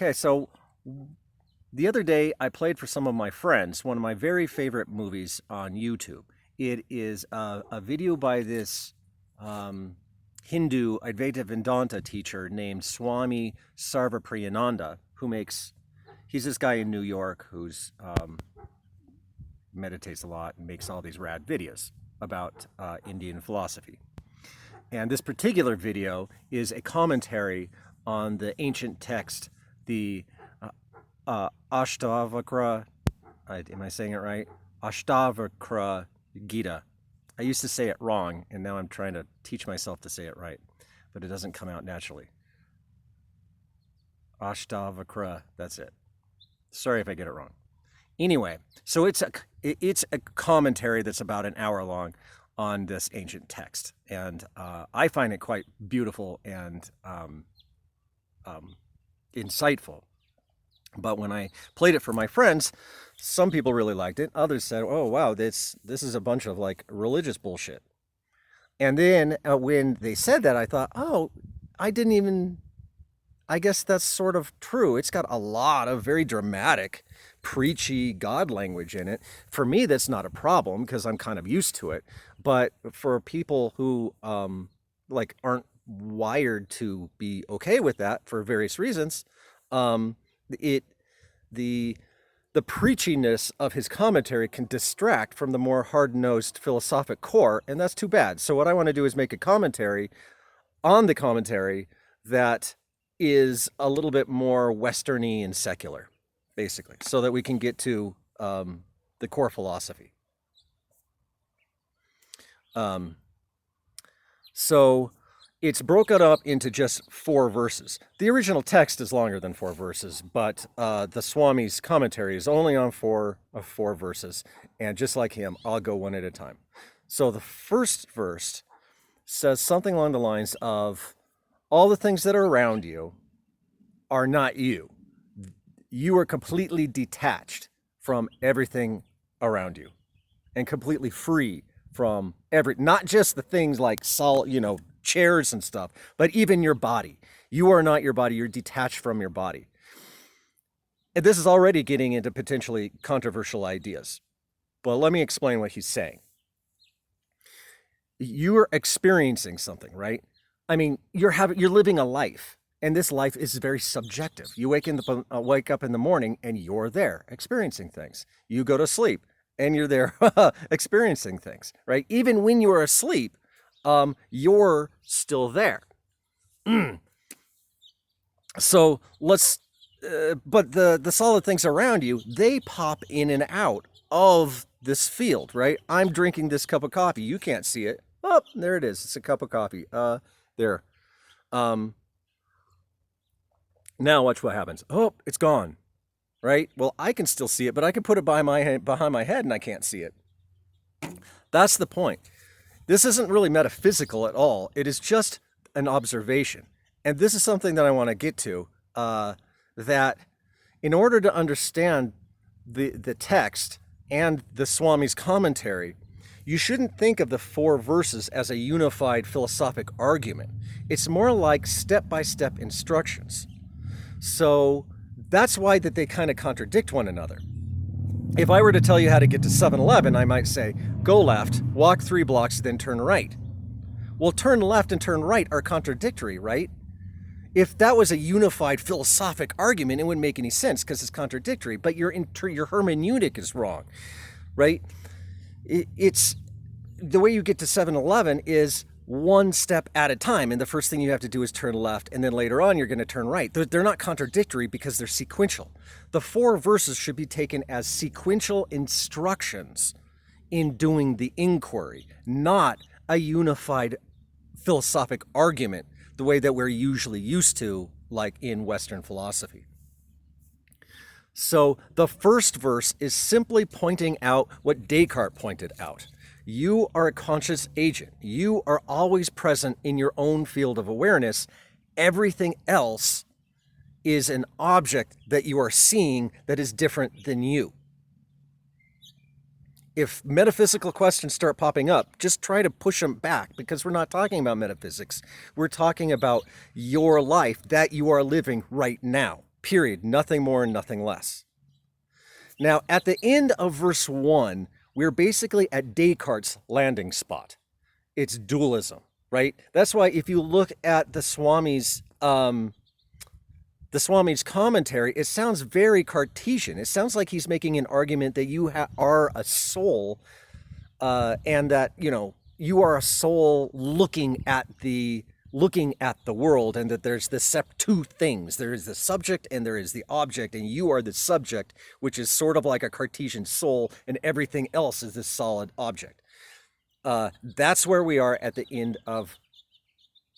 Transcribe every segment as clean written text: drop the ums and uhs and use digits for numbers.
Okay, so the other day I played for some of my friends one of my very favorite movies on YouTube. It is a video by this um, Hindu Advaita Vedanta teacher named Swami Sarvapriyananda, he's this guy in New York who's meditates a lot and makes all these rad videos about Indian philosophy. And this particular video is a commentary on the ancient text, the Ashtavakra, am I saying it right? Ashtavakra Gita. I used to say it wrong, and now I'm trying to teach myself to say it right, but it doesn't come out naturally. Ashtavakra, that's it. Sorry if I get it wrong. Anyway, so it's a commentary that's about an hour long on this ancient text, and I find it quite beautiful and insightful. But when I played it for my friends, some people really liked it. Others said, "Oh wow, this is a bunch of like religious bullshit." And then when they said that, I thought, "Oh, I guess that's sort of true. It's got a lot of very dramatic, preachy God language in it. For me, that's not a problem because I'm kind of used to it. But for people who aren't wired to be okay with that for various reasons, the preachiness of his commentary can distract from the more hard-nosed philosophic core, and that's too bad. So what I want to do is make a commentary on the commentary that is a little bit more Westerny and secular, basically, so that we can get to the core philosophy. So it's broken up into just 4 verses. The original text is longer than 4 verses, but the Swami's commentary is only on 4 verses, and just like him, I'll go one at a time. So the first verse says something along the lines of, all the things that are around you are not you. You are completely detached from everything around you and completely free from not just the things like chairs and stuff, but even your body. You are not your body. You're detached from your body. And this is already getting into potentially controversial ideas. But let me explain what he's saying. You're experiencing something, right? I mean, you're living a life, and this life is very subjective. You wake up in the morning, and you're there experiencing things. You go to sleep, and you're there experiencing things, right? Even when you are asleep, you're still there. So but the solid things around you, they pop in and out of this field, right? I'm drinking this cup of coffee. You can't see it. Oh, there it is. It's a cup of coffee. There. Now watch what happens. Oh, it's gone, right? Well, I can still see it, but I can put it behind my head and I can't see it. That's the point. This isn't really metaphysical at all. It is just an observation. And this is something that I want to get to, that in order to understand the text and the Swami's commentary, you shouldn't think of the 4 verses as a unified philosophic argument. It's more like step-by-step instructions. So that's why that they kind of contradict one another. If I were to tell you how to get to 7-Eleven, I might say, go left, walk 3 blocks, then turn right. Well, turn left and turn right are contradictory, right? If that was a unified philosophic argument, it wouldn't make any sense because it's contradictory, but your hermeneutic is wrong, right? It's the way you get to 7-Eleven is one step at a time, and the first thing you have to do is turn left, and then later on you're going to turn right. They're not contradictory because they're sequential. The 4 verses should be taken as sequential instructions in doing the inquiry, not a unified philosophic argument the way that we're usually used to, like in Western philosophy. So the first verse is simply pointing out what Descartes pointed out. You are a conscious agent. You are always present in your own field of awareness. Everything else is an object that you are seeing that is different than you. If metaphysical questions start popping up, just try to push them back, because we're not talking about metaphysics. We're talking about your life that you are living right now. Period. Nothing more and nothing less. Now, at the end of verse 1, we're basically at Descartes' landing spot. It's dualism, right? That's why if you look at the Swami's commentary, it sounds very Cartesian. It sounds like he's making an argument that you are a soul, and that you are a soul looking at the world, and that there's this two things. There is the subject and there is the object, and you are the subject, which is sort of like a Cartesian soul, and everything else is this solid object. That's where we are at the end of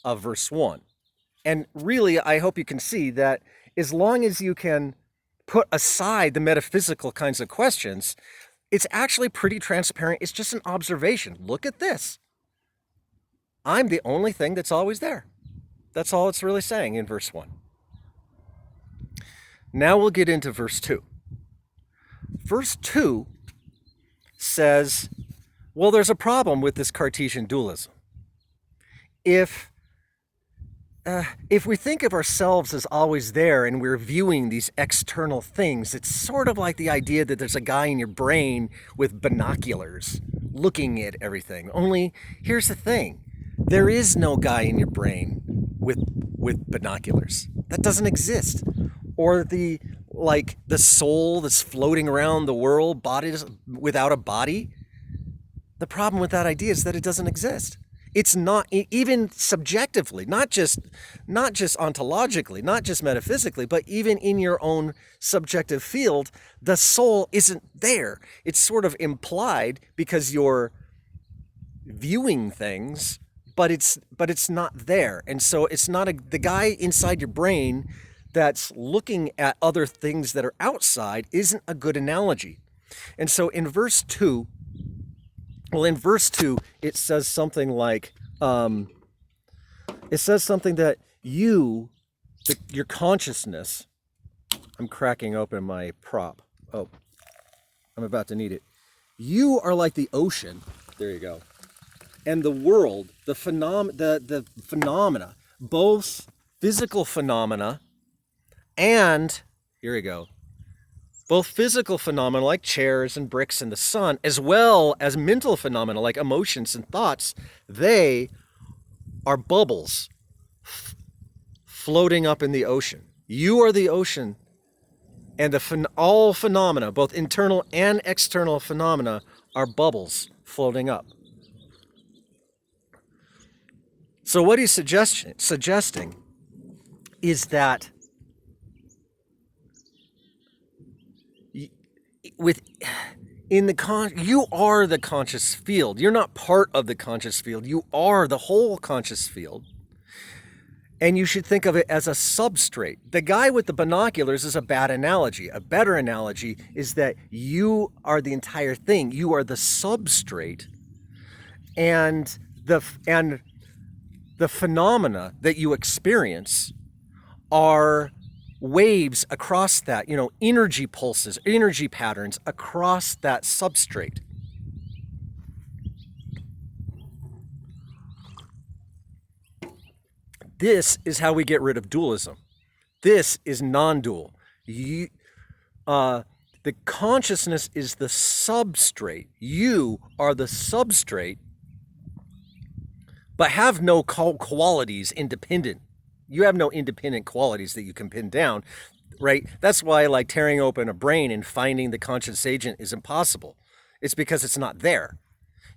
verse 1. And really, I hope you can see that as long as you can put aside the metaphysical kinds of questions, it's actually pretty transparent. It's just an observation. Look at this. I'm the only thing that's always there. That's all it's really saying in verse 1. Now we'll get into verse 2. Verse 2 says, well, there's a problem with this Cartesian dualism. If we think of ourselves as always there and we're viewing these external things, it's sort of like the idea that there's a guy in your brain with binoculars looking at everything. Only here's the thing. There is no guy in your brain with binoculars. That doesn't exist. Or the soul that's floating around the world, bodies without a body. The problem with that idea is that it doesn't exist. It's not, even subjectively, not just ontologically, not just metaphysically, but even in your own subjective field, the soul isn't there. It's sort of implied because you're viewing things, but it's not there. And so it's not the guy inside your brain that's looking at other things that are outside isn't a good analogy. And so in verse 2, it says something like, that your consciousness, I'm cracking open my prop. Oh, I'm about to need it. You are like the ocean. There you go. And the world, the phenomena, both physical phenomena and, here we go, both physical phenomena like chairs and bricks and the sun, as well as mental phenomena like emotions and thoughts, they are bubbles floating up in the ocean. You are the ocean, and all phenomena, both internal and external phenomena, are bubbles floating up. So what he's suggesting is that you are the conscious field. You're not part of the conscious field. You are the whole conscious field. And you should think of it as a substrate. The guy with the binoculars is a bad analogy. A better analogy is that you are the entire thing. You are the substrate, and the phenomena that you experience are waves across that, energy pulses, energy patterns across that substrate. This is how we get rid of dualism. This is non-dual. The consciousness is the substrate. You are the substrate, but have no qualities independent. You have no independent qualities that you can pin down, right? That's why tearing open a brain and finding the conscious agent is impossible. It's because it's not there.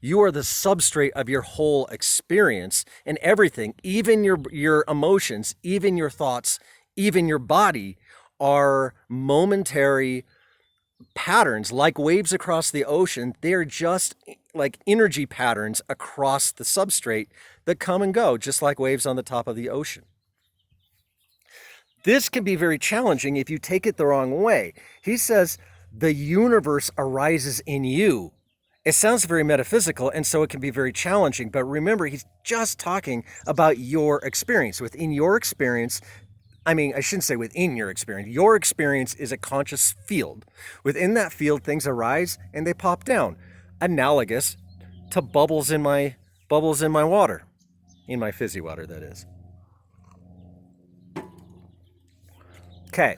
You are the substrate of your whole experience, and everything, even your emotions, even your thoughts, even your body, are momentary patterns like waves across the ocean. They're just like energy patterns across the substrate that come and go, just like waves on the top of the ocean. This can be very challenging if you take it the wrong way. He says the universe arises in you. It sounds very metaphysical, and so it can be very challenging. But remember, he's just talking about your experience. Within your experience, I shouldn't say within your experience. Your experience is a conscious field. Within that field, things arise and they pop down. Analogous to bubbles in my water. In my fizzy water, that is. Okay,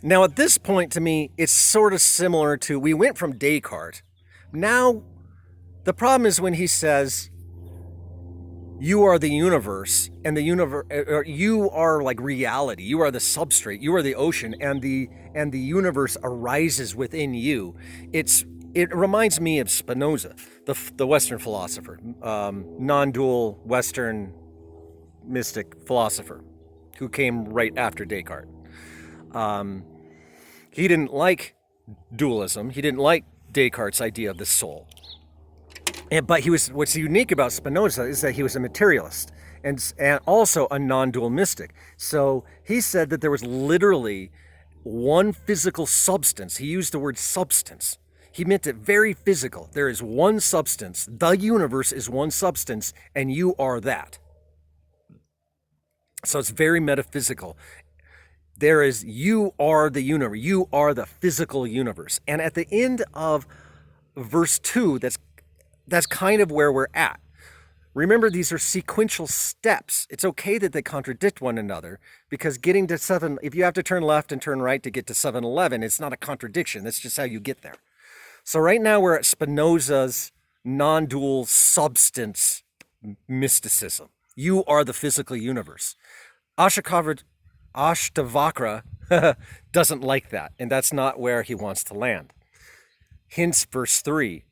Now, at this point, to me, it's sort of similar to, we went from Descartes. Now, the problem is when he says, you are the universe, and the universe, you are like reality. You are the substrate. You are the ocean, and the universe arises within you. It reminds me of Spinoza, the Western philosopher, non-dual Western mystic philosopher, who came right after Descartes. He didn't like dualism. He didn't like Descartes' idea of the soul. But what's unique about Spinoza is that he was a materialist and also a non-dual mystic. So he said that there was literally one physical substance. He used the word substance. He meant it very physical. There is one substance. The universe is one substance, and you are that. So it's very metaphysical. You are the universe. You are the physical universe. And at the end of verse 2, that's kind of where we're at. Remember, these are sequential steps. It's okay that they contradict one another, because getting to if you have to turn left and turn right to get to 7-Eleven, it's not a contradiction. That's just how you get there. So right now we're at Spinoza's non-dual substance mysticism. You are the physical universe. Ashtavakra doesn't like that, and that's not where he wants to land. Hence verse 3.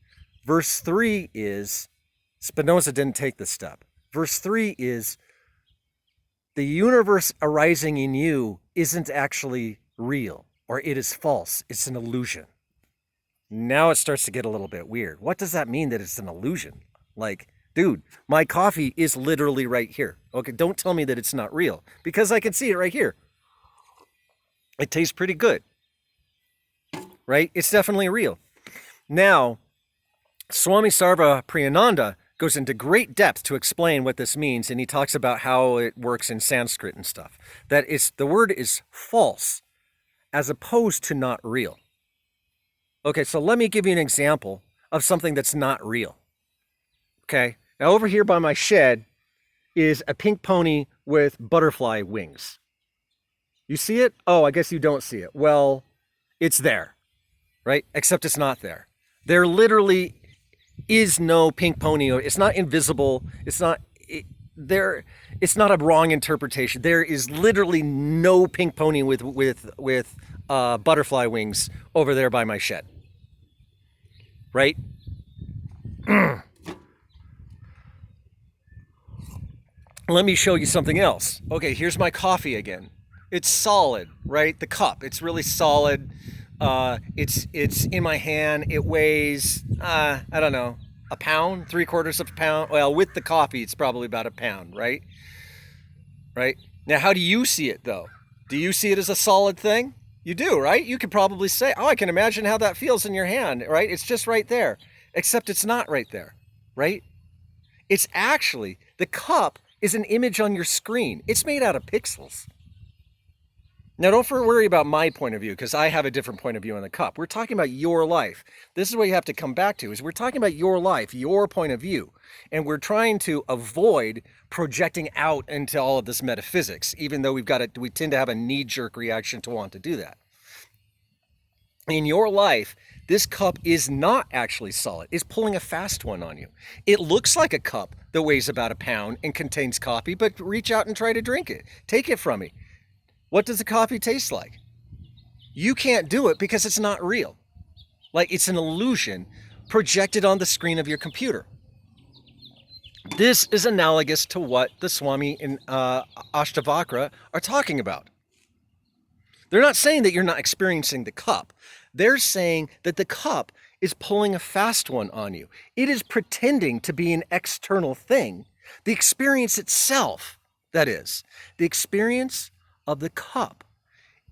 Verse 3 is, Spinoza didn't take this step. Verse 3 is, the universe arising in you isn't actually real, or it is false. It's an illusion. Now it starts to get a little bit weird. What does that mean that it's an illusion? Like, dude, my coffee is literally right here. Okay, don't tell me that it's not real, because I can see it right here. It tastes pretty good, right? It's definitely real. Now, Swami Sarvapriyananda goes into great depth to explain what this means, and he talks about how it works in Sanskrit and stuff. That the word is false, as opposed to not real. Okay, so let me give you an example of something that's not real. Okay, now over here by my shed is a pink pony with butterfly wings. You see it? Oh, I guess you don't see it. Well, it's there, right? Except it's not there. There literally is no pink pony. It's not invisible. It's not a wrong interpretation. There is literally no pink pony with butterfly wings over there by my shed. Right? Let me show you something else. Okay, here's my coffee again. It's solid, right? The cup, it's really solid. It's in my hand. It weighs, I don't know, a pound, 3/4 of a pound. Well, with the coffee, it's probably about a pound, right? Right? Now, how do you see it, though? Do you see it as a solid thing? You do, right? You could probably say, oh, I can imagine how that feels in your hand, right? It's just right there. Except it's not right there, right? It's actually, the cup is an image on your screen. It's made out of pixels. Now, don't worry about my point of view, because I have a different point of view on the cup. We're talking about your life. This is what you have to come back to, is we're talking about your life, your point of view. And we're trying to avoid projecting out into all of this metaphysics, even though we tend to have a knee-jerk reaction to want to do that. In your life, this cup is not actually solid. It's pulling a fast one on you. It looks like a cup that weighs about a pound and contains coffee, but reach out and try to drink it. Take it from me. What does the coffee taste like? You can't do it because it's not real. Like, it's an illusion projected on the screen of your computer. This is analogous to what the Swami and Ashtavakra are talking about. They're not saying that you're not experiencing the cup. They're saying that the cup is pulling a fast one on you. It is pretending to be an external thing. The experience itself, that is, the experience of the cup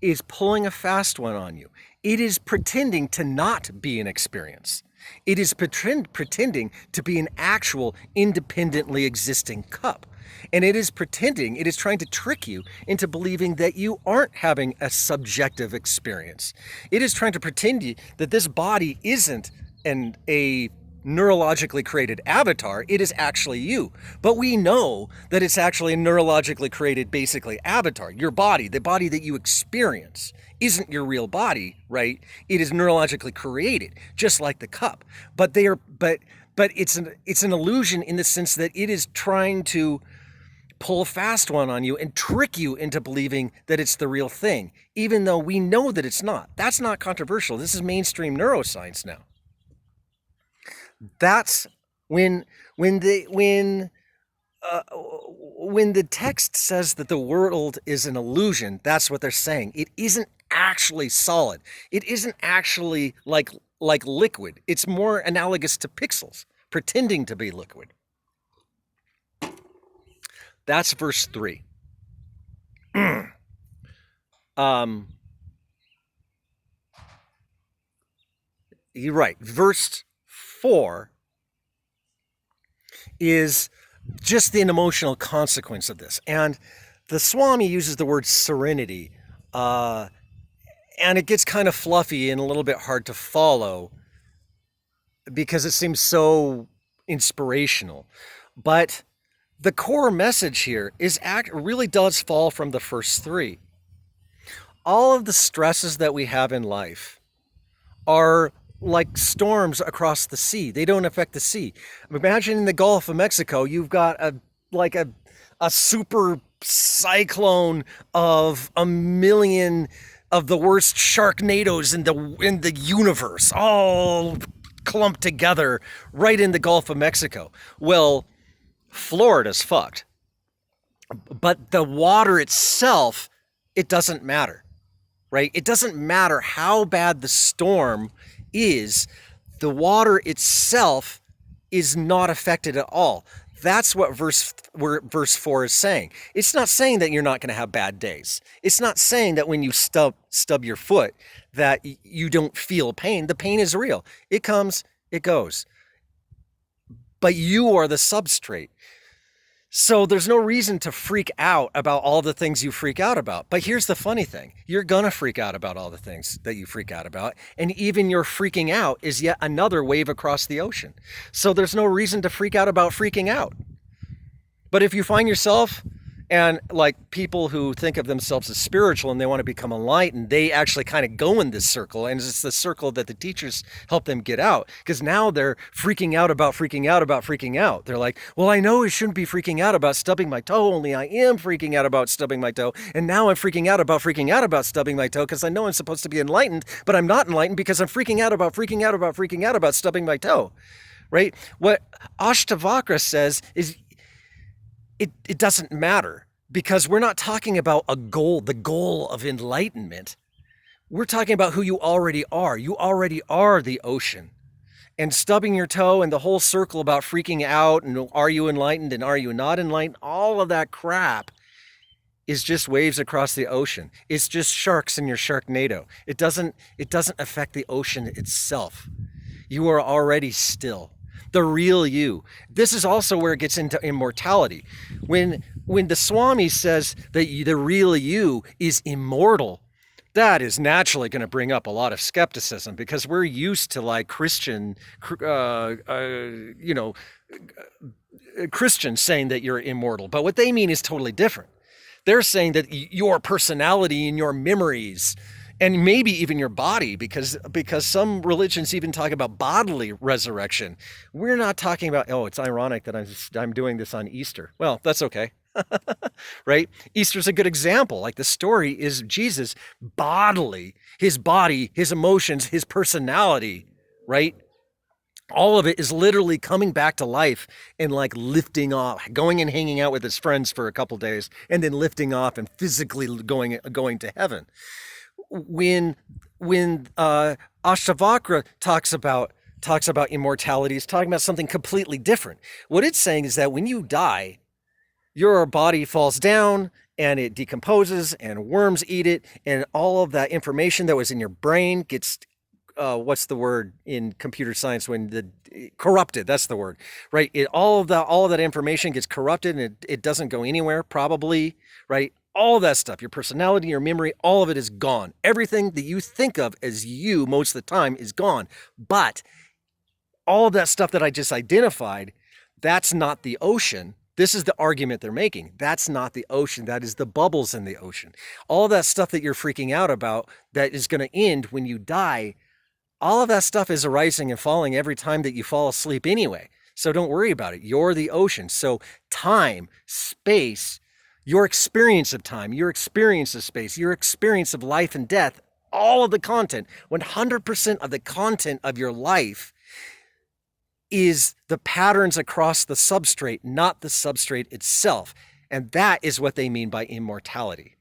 is pulling a fast one on you. It is pretending to not be an experience. It is pretending to be an actual independently existing cup. And it is trying to trick you into believing that you aren't having a subjective experience. It is trying to pretend that this body isn't a neurologically created avatar, it is actually you. But we know that it's actually a neurologically created, basically, avatar. Your body, the body that you experience, isn't your real body, right? It is neurologically created, just like the cup. But it's an illusion in the sense that it is trying to pull a fast one on you and trick you into believing that it's the real thing, even though we know that it's not. That's not controversial. This is mainstream neuroscience now. That's when the text says that the world is an illusion. That's what they're saying. It isn't actually solid. It isn't actually like liquid. It's more analogous to pixels pretending to be liquid. That's verse 3. You're right. Verse 4 is just an emotional consequence of this. And the Swami uses the word serenity, and it gets kind of fluffy and a little bit hard to follow because it seems so inspirational. But the core message here really does fall from the first three. All of the stresses that we have in life are like storms across the sea. They don't affect the sea. Imagine in the Gulf of Mexico, you've got a super cyclone of 1 million of the worst sharknadoes in the universe, all clumped together right in the Gulf of Mexico. Well, Florida's fucked. But the water itself, it doesn't matter, right? It doesn't matter how bad the storm is. The water itself is not affected at all. That's what verse 4 is saying. It's not saying that you're not going to have bad days. It's not saying that when you stub your foot that you don't feel pain. The pain is real. It comes, it goes. But you are the substrate. So there's no reason to freak out about all the things you freak out about. But here's the funny thing. You're going to freak out about all the things that you freak out about. And even your freaking out is yet another wave across the ocean. So there's no reason to freak out about freaking out. But if you find yourself, and like people who think of themselves as spiritual and they want to become enlightened, they actually kind of go in this circle. And it's the circle that the teachers help them get out. Because now they're freaking out about freaking out about freaking out. They're like, well, I know I shouldn't be freaking out about stubbing my toe, only I am freaking out about stubbing my toe. And now I'm freaking out about stubbing my toe because I know I'm supposed to be enlightened, but I'm not enlightened because I'm freaking out about stubbing my toe. Right? What Ashtavakra says is, it doesn't matter, because we're not talking about a goal, the goal of enlightenment. We're talking about who you already are. You already are the ocean. And stubbing your toe and the whole circle about freaking out and are you enlightened and are you not enlightened, all of that crap is just waves across the ocean. It's just sharks in your Sharknado. It doesn't affect the ocean itself. You are already still. The real you. This is also where it gets into immortality. When the Swami says that the real you is immortal, that is naturally going to bring up a lot of skepticism, because we're used to like Christians saying that you're immortal. But what they mean is totally different. They're saying that your personality and your memories, and maybe even your body, because some religions even talk about bodily resurrection. We're not talking about, it's ironic that I'm doing this on Easter. Well, that's okay. Right? Easter's a good example. Like, the story is Jesus bodily, his body, his emotions, his personality, right? All of it is literally coming back to life and like lifting off, going and hanging out with his friends for a couple days, and then lifting off and physically going to heaven. When Ashtavakra talks about immortality, it's talking about something completely different. What it's saying is that when you die, your body falls down and it decomposes and worms eat it, and all of that information that was in your brain gets what's the word in computer science corrupted? That's the word, right? All of that information gets corrupted, and it doesn't go anywhere, probably, right? All of that stuff, your personality, your memory, all of it is gone. Everything that you think of as you most of the time is gone. But all of that stuff that I just identified, that's not the ocean. This is the argument they're making. That's not the ocean. That is the bubbles in the ocean. All that stuff that you're freaking out about that is going to end when you die, all of that stuff is arising and falling every time that you fall asleep anyway. So don't worry about it. You're the ocean. So time, space, your experience of time, your experience of space, your experience of life and death, all of the content, 100% of the content of your life is the patterns across the substrate, not the substrate itself. And that is what they mean by immortality.